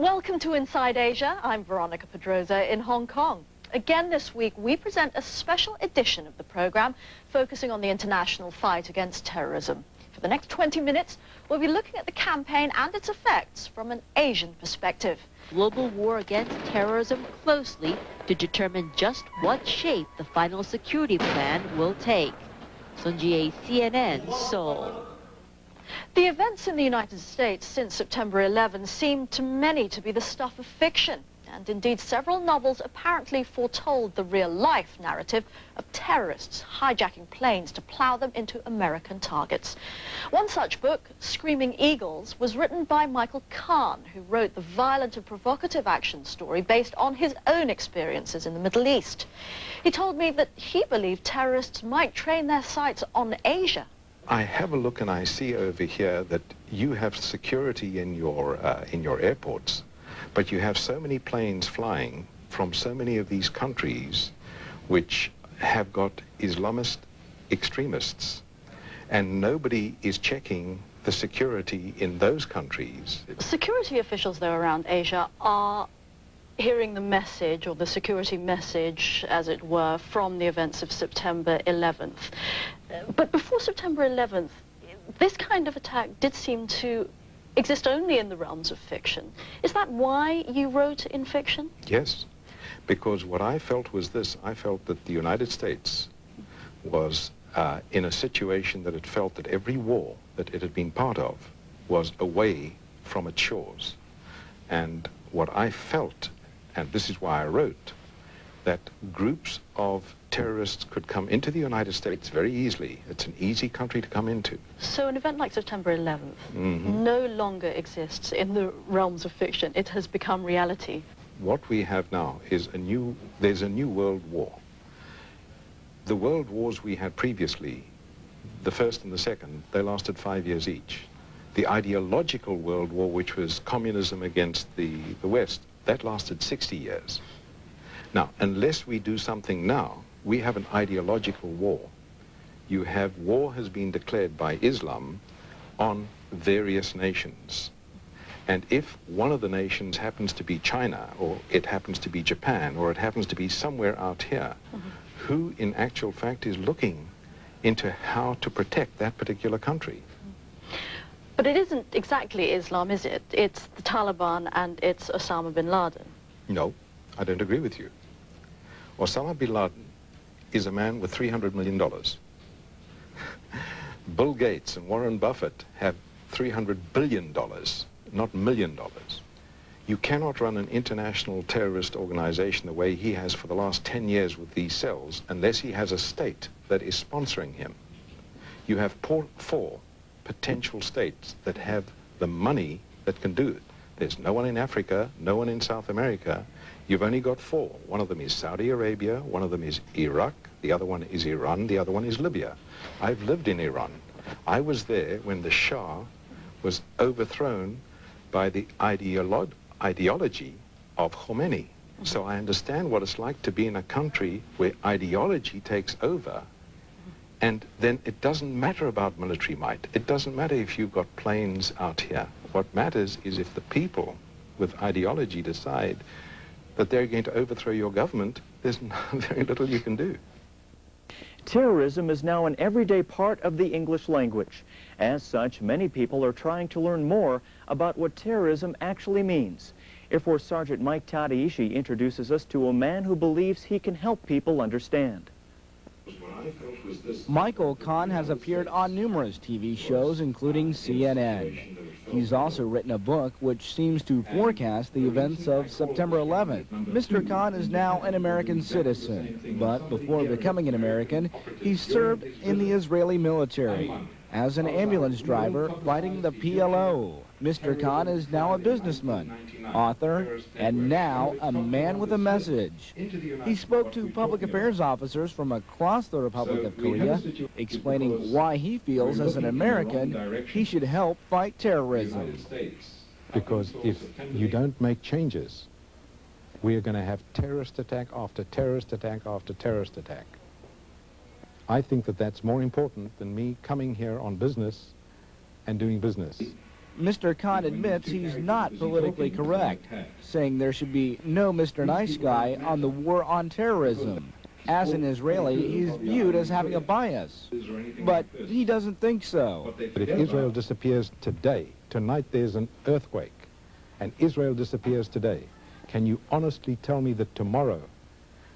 Welcome to Inside Asia. I'm Veronica Pedroza in Hong Kong. Again this week, we present a special edition of the program focusing on the international fight against terrorism. For the next 20 minutes, we'll be looking at the campaign and its effects from an Asian perspective. Global war against terrorism closely to determine just what shape the final security plan will take. Sun Jie, CNN, Seoul. The events in the United States since September 11 seemed to many to be the stuff of fiction. And indeed, several novels apparently foretold the real-life narrative of terrorists hijacking planes to plow them into American targets. One such book, Screaming Eagles, was written by Lawrence Kahn, who wrote the violent and provocative action story based on his own experiences in the Middle East. He told me that he believed terrorists might train their sights on Asia. I have a look and I see over here that you have security in your airports, but you have so many planes flying from so many of these countries which have got Islamist extremists, and nobody is checking the security in those countries. Security officials, though, around Asia are hearing the message, or the security message, as it were, from the events of September 11th. But before September 11th, this kind of attack did seem to exist only in the realms of fiction. Is that why you wrote in fiction? Yes, because what I felt was this. I felt that the United States was in a situation that it felt that every war that it had been part of was away from its shores. And what I felt, and this is why I wrote, that groups of terrorists could come into the United States very easily. It's an easy country to come into. So an event like September 11th no longer exists in the realms of fiction. It has become reality. What we have now is there's a new world war. The world wars we had previously, the first and the second, they lasted 5 years each. The ideological world war, which was communism against the West, that lasted 60 years. Now, unless we do something now, we have an ideological war. You have war has been declared by Islam on various nations. And if one of the nations happens to be China, or it happens to be Japan, or it happens to be somewhere out here, who in actual fact is looking into how to protect that particular country? But it isn't exactly Islam, is it? It's the Taliban and it's Osama bin Laden. No, I don't agree with you. Osama bin Laden is a man with $300 million. Bill Gates and Warren Buffett have $300 billion, not $1 million. You cannot run an international terrorist organization the way he has for the last 10 years with these cells unless he has a state that is sponsoring him. You have four potential states that have the money that can do it. There's no one in Africa, no one in South America. You've only got four. One of them is Saudi Arabia, one of them is Iraq, the other one is Iran, the other one is Libya. I've lived in Iran. I was there when the Shah was overthrown by the ideology of Khomeini. So I understand what it's like to be in a country where ideology takes over. And then it doesn't matter about military might. It doesn't matter if you've got planes out here. What matters is if the people with ideology decide that they're going to overthrow your government, there's very little you can do. Terrorism is now an everyday part of the English language. As such, many people are trying to learn more about what terrorism actually means. Air Force Sergeant Mike Tadaishi introduces us to a man who believes he can help people understand. Michael Kahn has appeared on numerous TV shows, including CNN. He's also written a book which seems to forecast the events of September 11th. Mr. Kahn is now an American citizen, but before becoming an American, he served in the Israeli military as an ambulance driver fighting the PLO. Mr. Kahn is now a businessman, author, and now a man with a message. He spoke to public affairs officers from across the Republic of Korea, explaining why he feels as an American he should help fight terrorism. Because if you don't make changes, we are going to have terrorist attack after terrorist attack after terrorist attack. I think that that's more important than me coming here on business and doing business. Mr. Kahn admits he's not politically correct, saying there should be no Mr. Nice Guy on the war on terrorism. As an Israeli, he's viewed as having a bias. But he doesn't think so. But if Israel disappears today, tonight there's an earthquake, and Israel disappears today, can you honestly tell me that tomorrow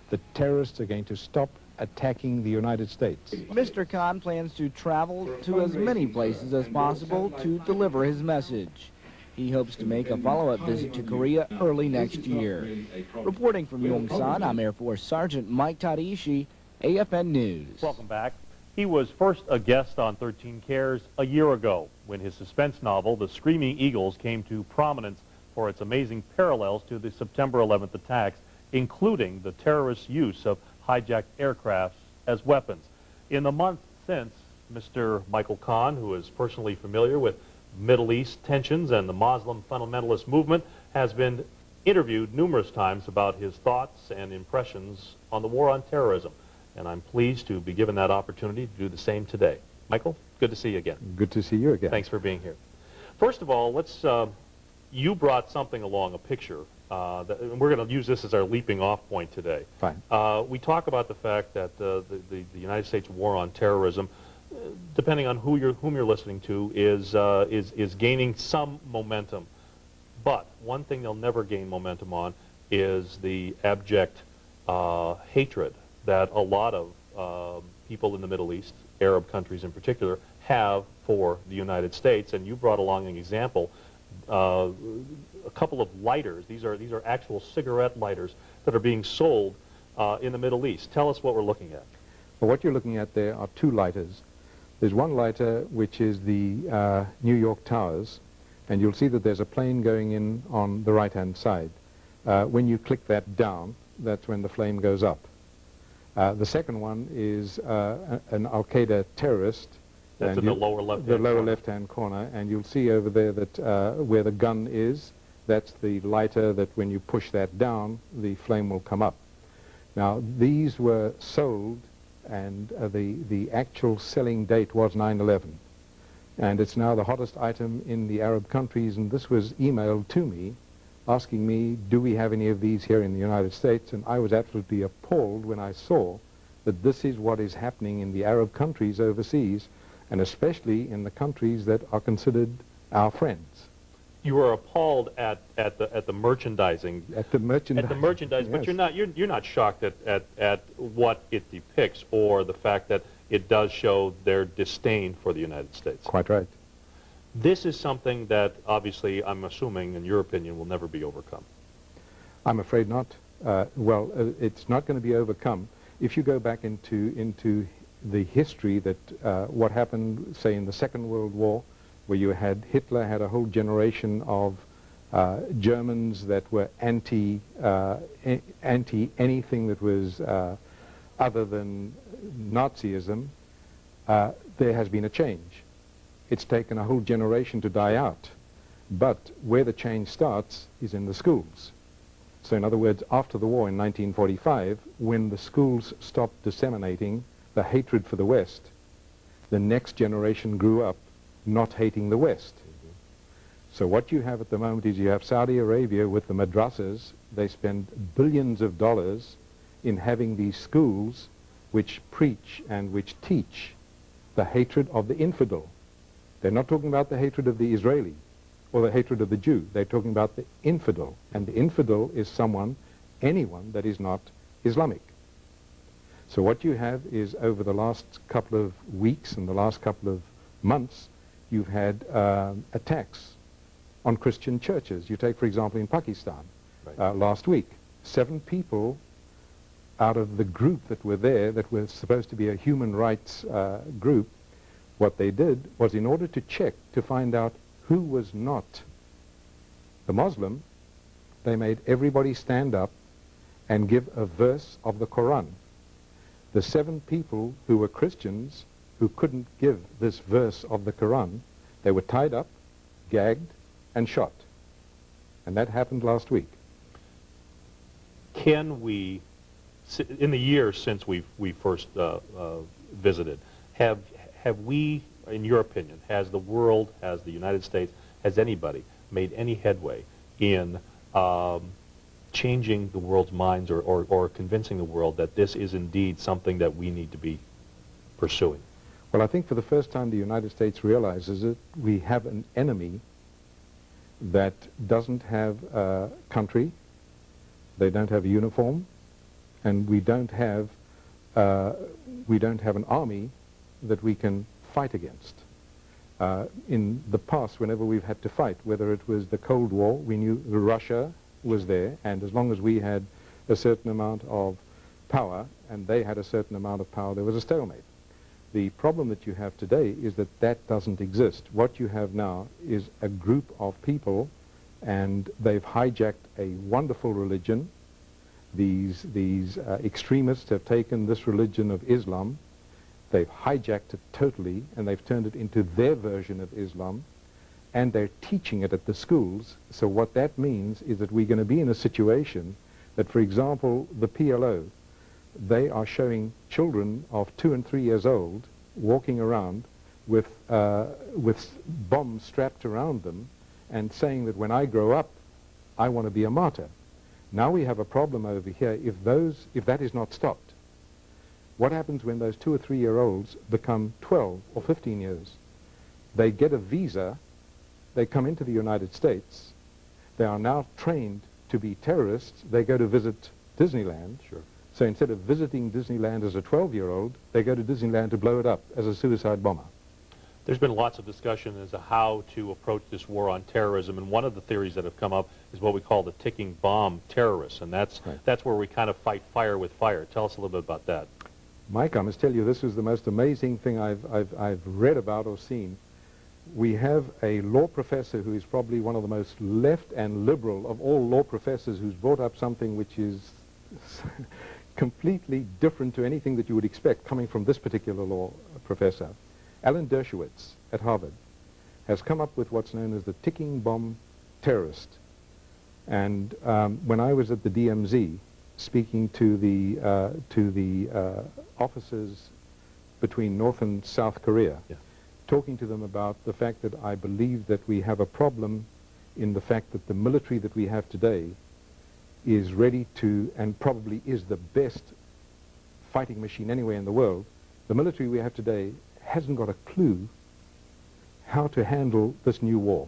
the terrorists are going to stop attacking the United States? Mr. Kahn plans to travel to as many places as possible to deliver his message. He hopes to make a follow-up visit to Korea early next year. Reporting from Yongsan, I'm Air Force Sergeant Mike Tadaishi, AFN News. Welcome back. He was first a guest on 13 Cares a year ago when his suspense novel, The Screaming Eagles, came to prominence for its amazing parallels to the September 11th attacks, including the terrorist use of hijacked aircrafts as weapons. In the month since, Mr. Michael Kahn, who is personally familiar with Middle East tensions and the Muslim fundamentalist movement, has been interviewed numerous times about his thoughts and impressions on the war on terrorism. And I'm pleased to be given that opportunity to do the same today. Michael, good to see you again. Good to see you again. Thanks for being here. First of all, you brought something along, a picture, and we're going to use this as our leaping off point today. Fine. We talk about the fact that the United States war on terrorism, depending on whom you're listening to, is gaining some momentum. But one thing they'll never gain momentum on is the abject hatred that a lot of people in the Middle East, Arab countries in particular, have for the United States. And you brought along an example, a couple of lighters. These are actual cigarette lighters that are being sold in the Middle East. Tell us what we're looking at. Well, what you're looking at there are two lighters. There's one lighter, which is the New York Towers, and you'll see that there's a plane going in on the right-hand side. When you click that down, that's when the flame goes up. The second one is an Al-Qaeda terrorist. That's in the lower left-hand corner. The lower corner. left-hand corner, and you'll see over there that where the gun is, that's the lighter that when you push that down, the flame will come up. Now, these were sold, and the actual selling date was 9/11. And it's now the hottest item in the Arab countries, and this was emailed to me asking me, do we have any of these here in the United States? And I was absolutely appalled when I saw that this is what is happening in the Arab countries overseas, and especially in the countries that are considered our friends. You were appalled at the merchandising. At the merchandise. At the merchandise, yes. but you're not shocked at what it depicts, or the fact that it does show their disdain for the United States. Quite right. This is something that obviously, I'm assuming, in your opinion, will never be overcome. I'm afraid not. It's not going to be overcome. If you go back into the history that what happened, say, in the Second World War, where you had Hitler had a whole generation of Germans that were anti anything that was other than Nazism, there has been a change. It's taken a whole generation to die out. But where the change starts is in the schools. So in other words, after the war in 1945, when the schools stopped disseminating the hatred for the West, the next generation grew up not hating the West. So what you have at the moment is you have Saudi Arabia with the madrasas. They spend billions of dollars in having these schools which preach and which teach the hatred of the infidel. They're not talking about the hatred of the Israeli or the hatred of the Jew. They're talking about the infidel. And the infidel is anyone that is not Islamic. So what you have is, over the last couple of weeks and the last couple of months, you've had attacks on Christian churches. You take, for example, in Pakistan, last week, 7 people out of the group that were there, that were supposed to be a human rights group, what they did was, in order to check to find out who was not the Muslim, they made everybody stand up and give a verse of the Quran. The 7 people who were Christians who couldn't give this verse of the Quran, they were tied up, gagged, and shot. And that happened last week. Can we, in the years since we first visited, have we, in your opinion, has the world, has the United States, has anybody made any headway in changing the world's minds or convincing the world that this is indeed something that we need to be pursuing? Well, I think for the first time the United States realizes that we have an enemy that doesn't have a country, they don't have a uniform, and we don't have an army that we can fight against. In the past, whenever we've had to fight, whether it was the Cold War, we knew Russia was there, and as long as we had a certain amount of power and they had a certain amount of power, there was a stalemate. The problem that you have today is that that doesn't exist. What you have now is a group of people, and they've hijacked a wonderful religion. These extremists have taken this religion of Islam, they've hijacked it totally, and they've turned it into their version of Islam, and they're teaching it at the schools. So what that means is that we're going to be in a situation that, for example, the PLO, they are showing children of 2 and 3 years old walking around with bombs strapped around them and saying that when I grow up, I want to be a martyr. Now we have a problem over here if that is not stopped. What happens when those 2 or 3 year olds become 12 or 15 years? They get a visa, they come into the United States, they are now trained to be terrorists, they go to visit Disneyland. Sure. So instead of visiting Disneyland as a 12-year-old, they go to Disneyland to blow it up as a suicide bomber. There's been lots of discussion as to how to approach this war on terrorism, and one of the theories that have come up is what we call the ticking bomb terrorists, and that's where we kind of fight fire with fire. Tell us a little bit about that. Mike, I must tell you, this is the most amazing thing I've read about or seen. We have a law professor who is probably one of the most left and liberal of all law professors, who's brought up something which is completely different to anything that you would expect coming from this particular law professor. Alan Dershowitz at Harvard has come up with what's known as the ticking bomb terrorist. And when I was at the DMZ speaking to the officers between North and South Korea, talking to them about the fact that I believe that we have a problem in the fact that the military that we have today is ready to, and probably is the best fighting machine anywhere in the world. The military we have today hasn't got a clue how to handle this new war.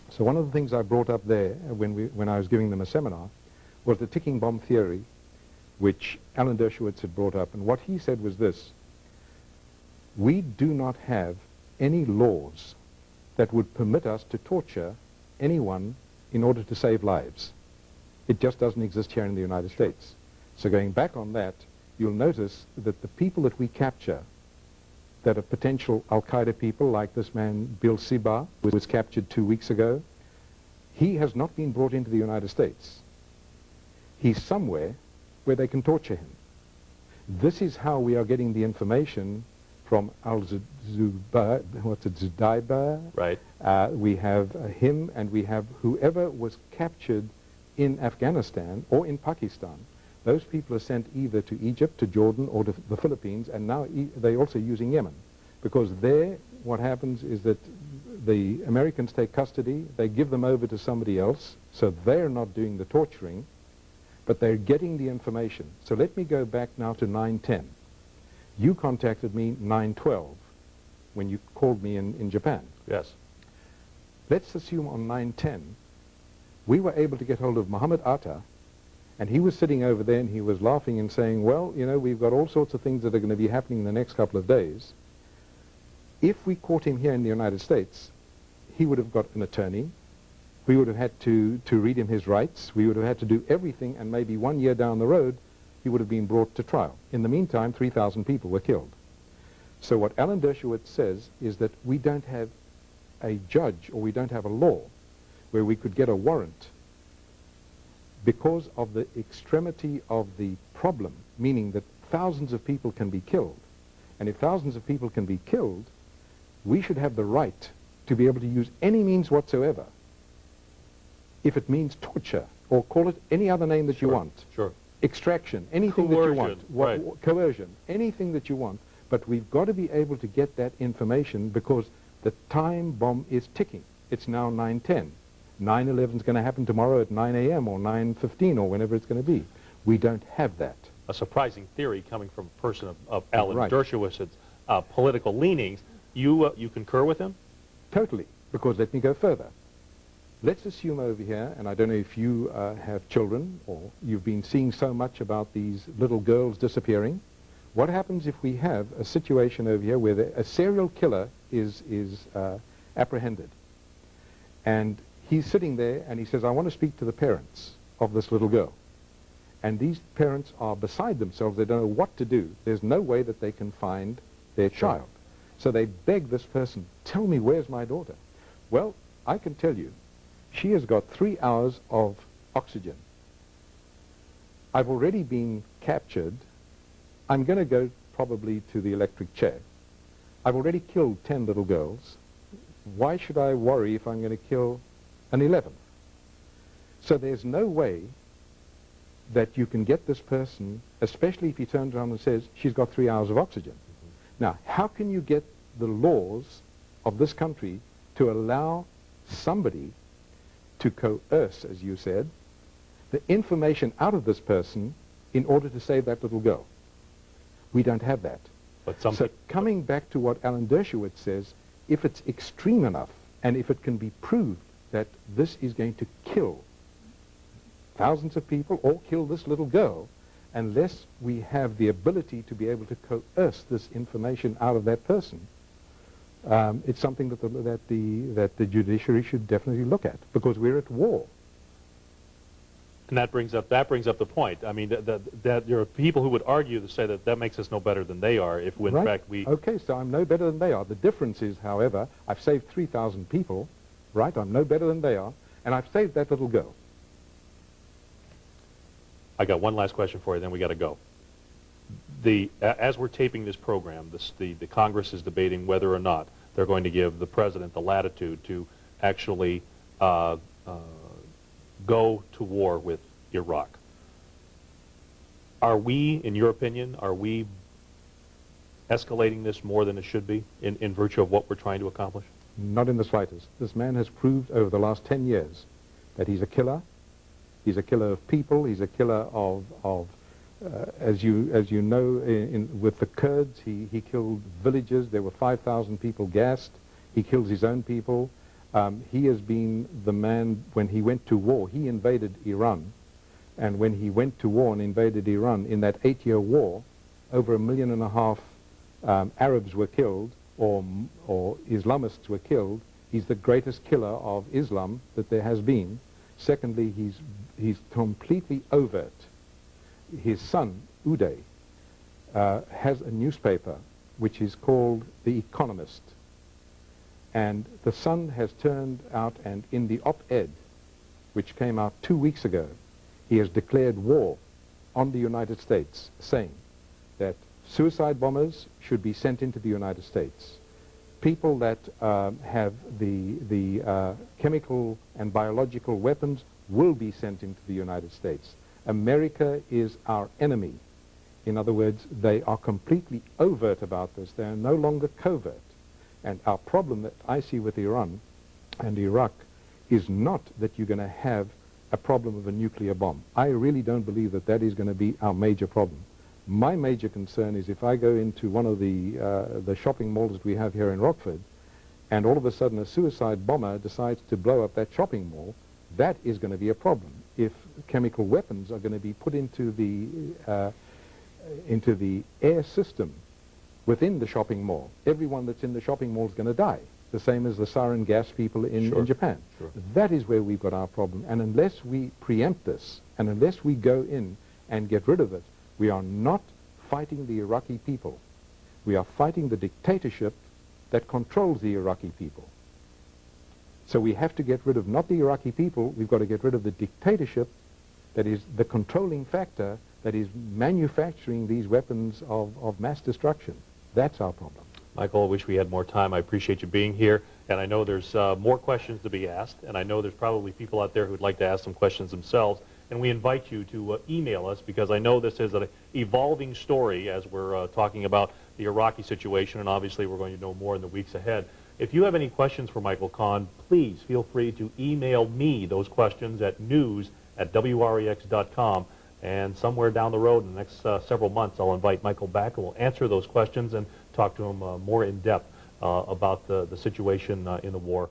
So one of the things I brought up there when I was giving them a seminar was the ticking bomb theory, which Alan Dershowitz had brought up. And what he said was this: we do not have any laws that would permit us to torture anyone in order to save lives. It just doesn't exist here in the United States. So going back on that, you'll notice that the people that we capture that are potential Al-Qaeda people, like this man Bill Siba, who was captured 2 weeks ago, he has not been brought into the United States. He's somewhere where they can torture him. This is how we are getting the information from Zudaiba. Right. We have him, and we have whoever was captured in Afghanistan or in Pakistan. Those people are sent either to Egypt, to Jordan, or to the Philippines, and now they're also using Yemen. Because there, what happens is that the Americans take custody, they give them over to somebody else, so they're not doing the torturing, but they're getting the information. So let me go back now to 9/10. You contacted me 9/12 when you called me in Japan. Yes. Let's assume on 9/10, we were able to get hold of Muhammad Atta, and he was sitting over there and he was laughing and saying, well, you know, we've got all sorts of things that are going to be happening in the next couple of days. If we caught him here in the United States, he would have got an attorney. We would have had to read him his rights. We would have had to do everything, and maybe 1 year down the road, he would have been brought to trial. In the meantime, 3,000 people were killed. So what Alan Dershowitz says is that we don't have a judge, or we don't have a law where we could get a warrant because of the extremity of the problem, meaning that thousands of people can be killed. And if thousands of people can be killed, we should have the right to be able to use any means whatsoever. If it means torture, or call it any other name that you want. Sure. Extraction, anything Coercion, that you want. right. Coercion, anything that you want. But we've got to be able to get that information because the time bomb is ticking. it's now 9:10. 9/11 is going to happen tomorrow at 9 a.m. or 9:15 or whenever it's going to be. We don't have that. A surprising theory coming from a person of Alan Right. Dershowitz's political leanings. You concur with him? Totally, because let me go further. Let's assume over here, and I don't know if you have children or you've been seeing so much about these little girls disappearing. What happens if we have a situation over here where a serial killer is apprehended? And he's sitting there and he says, I want to speak to the parents of this little girl. And these parents are beside themselves. They don't know what to do. There's no way that they can find their child. So they beg this person, tell me, where's my daughter? Well, I can tell you, she has got 3 hours of oxygen. I've already been captured. I'm going to go probably to the electric chair. I've already killed 10 little girls. Why should I worry if I'm going to kill an 11th? So there's no way that you can get this person, especially if he turns around and says, she's got 3 hours of oxygen. Now, how can you get the laws of this country to allow somebody to coerce, as you said, the information out of this person in order to save that little girl? We don't have that. But so coming back to what Alan Dershowitz says, if it's extreme enough and if it can be proved that this is going to kill thousands of people or kill this little girl, unless we have the ability to be able to coerce this information out of that person, it's something that the judiciary should definitely look at, because we're at war. And that brings up the point. I mean, that there are people who would argue to say that makes us no better than they are if, in fact, we... Okay, so I'm no better than they are. The difference is, however, I've saved 3,000 people, right? I'm no better than they are, and I've saved that little girl. I got one last question for you, then we got to go. As we're taping this program, the Congress is debating whether or not they're going to give the president the latitude to actually go to war with Iraq. Are we, in your opinion, are we escalating this more than it should be in virtue of what we're trying to accomplish? Not in the slightest. This man has proved over the last 10 years that he's a killer. He's a killer of people. He's a killer of as you know, with the Kurds, he killed villages. There were 5,000 people gassed. He kills his own people. He has been the man, when he went to war, he invaded Iran. And when he went to war and invaded Iran, in that 8-year war, over 1.5 million Arabs were killed, or Islamists were killed. He's the greatest killer of Islam that there has been. Secondly, he's completely overt. His son, Uday, has a newspaper which is called The Economist. And the Sun has turned out, and in the op-ed, which came out 2 weeks ago, he has declared war on the United States, saying that suicide bombers should be sent into the United States. People that have the chemical and biological weapons will be sent into the United States. America is our enemy. In other words, they are completely overt about this. They are no longer covert. And our problem that I see with Iran and Iraq is not that you're going to have a problem of a nuclear bomb. I really don't believe that that is going to be our major problem. My major concern is if I go into one of the shopping malls that we have here in Rockford, and all of a sudden a suicide bomber decides to blow up that shopping mall, that is going to be a problem. If chemical weapons are going to be put into the air system within the shopping mall, everyone that's in the shopping mall is going to die, the same as the sarin gas people in Japan. Sure. That is where we've got our problem. And unless we preempt this, and unless we go in and get rid of it, we are not fighting the Iraqi people. We are fighting the dictatorship that controls the Iraqi people. So we have to get rid of not the Iraqi people, we've got to get rid of the dictatorship that is the controlling factor that is manufacturing these weapons of mass destruction. That's our problem. Michael, I wish we had more time. I appreciate you being here, and I know there's more questions to be asked, and I know there's probably people out there who'd like to ask some questions themselves, and we invite you to email us, because I know this is an evolving story as we're talking about the Iraqi situation, and obviously we're going to know more in the weeks ahead. If you have any questions for Michael Kahn, please feel free to email me those questions at news@wrex.com. And somewhere down the road in the next several months, I'll invite Michael back and we'll answer those questions and talk to him more in depth about the situation in the war.